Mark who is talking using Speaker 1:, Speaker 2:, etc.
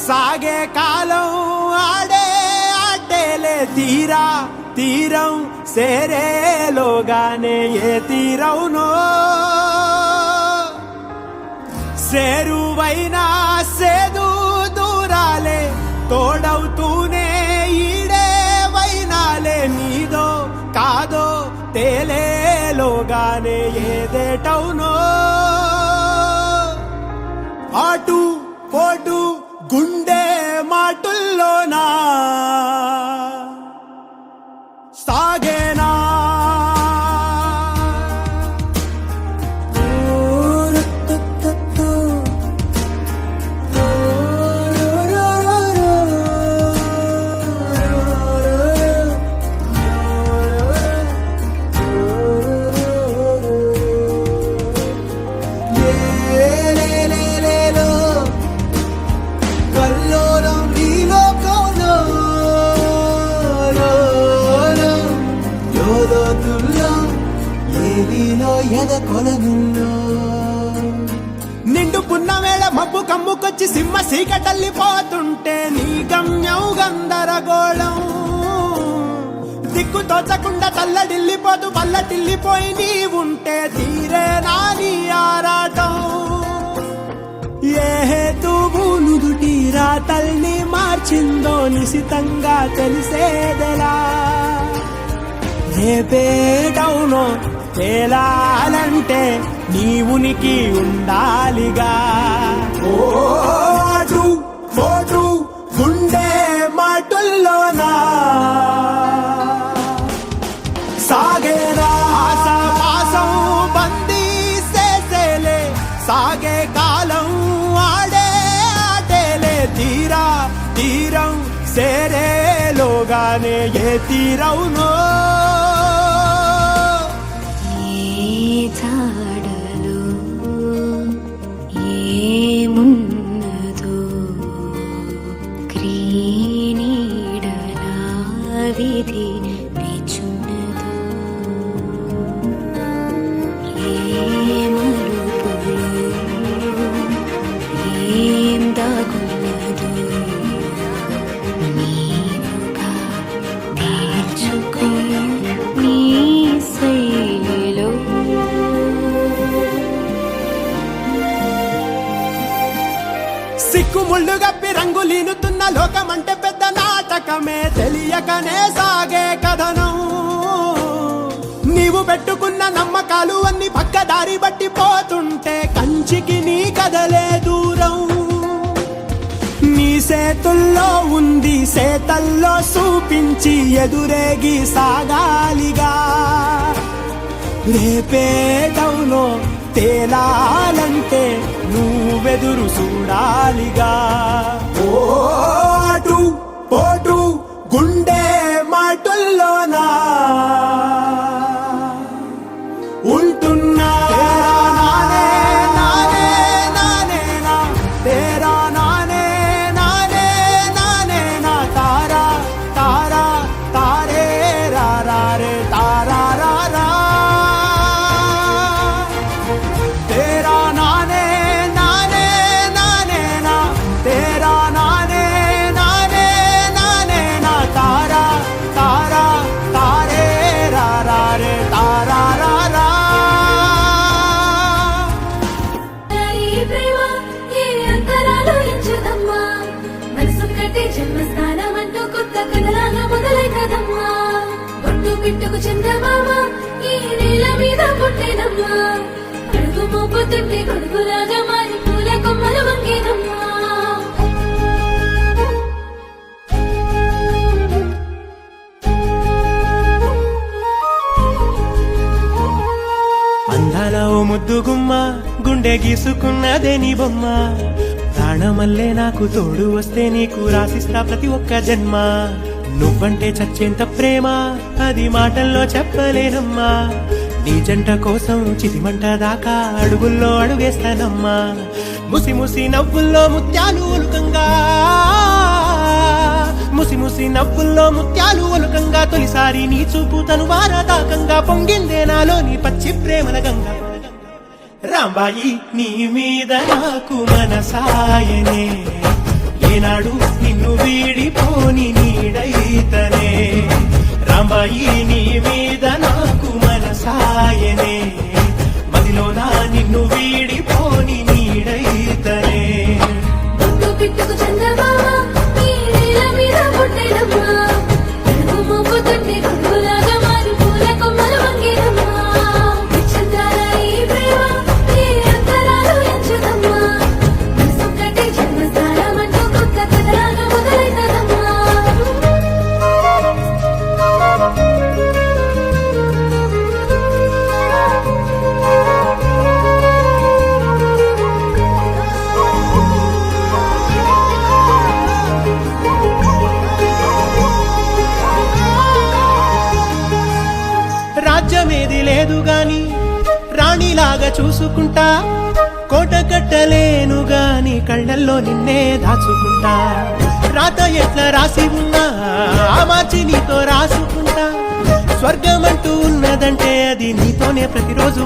Speaker 1: సాగే కాలం ఆడే ఆటేలే తీరా తీరం సేరేలోగానే ఏ తీరవునో సేరువైనా సేదు దూరాలే తోడవుతూనే ఈడే వైనాలే నీదో కాదో తేలేలోగానే ఏదేటవునో ఆటు పోటు గుండె మాటుల్లోనా సాగేనా నిండు పున్నవేళ మబ్బు కమ్ముకొచ్చి సింహ సీకటల్లిపోతుంటే నీ గమ్యం గందరగోళం దిక్కు తోచకుండా తల్లడిల్లిపోతూ పల్లటిల్లిపోయి నీ ఉంటే తీరేనా నీ ఆరాటం ఏ హేతువు నుదుటి రాతల్ని మార్చిందో నిశితంగా తెలిసేదెలా రేపేటవునో తేలాలంటే నీ ఉనికి ఉండాలిగా ఓటు పోటు గుండె మాటుల్లోనా సాగేరా ఆసాపాసం బందీ చేసేలే సాగే కాలం ఆడే ఆటేలే తీరా తీరం సేరేలోగానే ఏ తీరవునో
Speaker 2: చాడలు ఏమున్నదో క్రీనీడలా విధి నిచున్నదో ఏమలుపులు ఏం దాగున్నదో నీవుగా తీర్చుకో నీ శైలిలో
Speaker 1: సిక్కు ముళ్ళు గప్పి రంగులీనుతున్న లోకమంటే పెద్ద నాటకమే తెలియకనే సాగే కథనం నీవు పెట్టుకున్న నమ్మకాలు అన్ని పక్కదారి బట్టి పోతుంటే కంచికి నీ కదలే దూరం నీ చేతుల్లో ఉంది సేతల్లో చూపించి ఎదురేగి సాగాలిగా రేపేటవునో తేలాలంటే నువ్వెదురు చూడాలిగా ఓటు పోటు గుండె మాటుల్లోనా ఉంటున్నా నానే నానే నానే నా తేరా నానే నానే నానే నా తారా తారా తారే రా రా రే తారా రా రా तेरा नाने नाने नाने ना तेरा नाने नाने नाने ना तारा तारा तारे रा रा रे तारा रा रा
Speaker 2: ప్రేమ ఏ అంతరాలు ఎంచుదమ్మా మనసు కట్టే జన్మస్థానమంటూ కొత్త కథలాగా మొదలైనదమ్మా బొట్టు పిట్టుకు చందమామ ఈ నేల మీద పుట్టేనమ్మా అడుగు మోపుతుంటే గొడుగులాగా మారి పూల కొమ్మలు వంగేనమ్మా
Speaker 1: అందాల ఓ ముద్దు గుమ్మ గుండె గీసుకున్నదే నీ బొమ్మ ప్రాణమల్లే నాకు తోడు వస్తే నీకు రాసిస్తా ప్రతి ఒక్క జన్మ నువ్వంటే చచ్చేంత ప్రేమ అది మాటల్లో చెప్పలేనమ్మా నీ జంట కోసం చితిమంట దాకా అడుగుల్లో అడుగేస్తానమ్మా ముసి ముసి నవ్వుల్లో ముత్యాలు ఒలుకంగా ముసి ముసి నవ్వుల్లో ముత్యాలు ఒలుకంగా తొలిసారి నీ చూపు తను వారదాకంగా పొంగిందే నాలో నీ పచ్చి ప్రేమల గంగా రాంబాయి నీ మీద నాకు మనసాయనే ఏనాడు నిన్ను వీడిపోని నీడైతనే రాంబాయి నీ మీద నాకు మనసాయనే మదిలోనా నిన్ను వీడిపోని నీడైతనే
Speaker 2: బొట్టు పిట్టుకు చందమామ ఈ నేల మీద పుట్టెనమ్మా కడుపు మోపు తొట్టి గుండులాగా మారి పూల కొమ్మలు వంగేనమ్మా విచిత్రాల ఈ ప్రేమ ఈ అంతరాలు ఎంచుదమ్మా మనసొక్కటే జన్మస్థానం అంటూ కొత్త కథలాగా మొదలైతదమ్మా
Speaker 1: రాజ్యమేది లేదు గాని రాణిలాగా చూసుకుంటా కోట కట్టలేను గాని కళ్ళల్లో నిన్నే దాచుకుంటా రాత ఎట్లా రాసి ఉన్నా ఆ మార్చి నీతో రాసుకుంటా స్వర్గమంటూ ఉన్నదంటే అది నీతోనే ప్రతిరోజు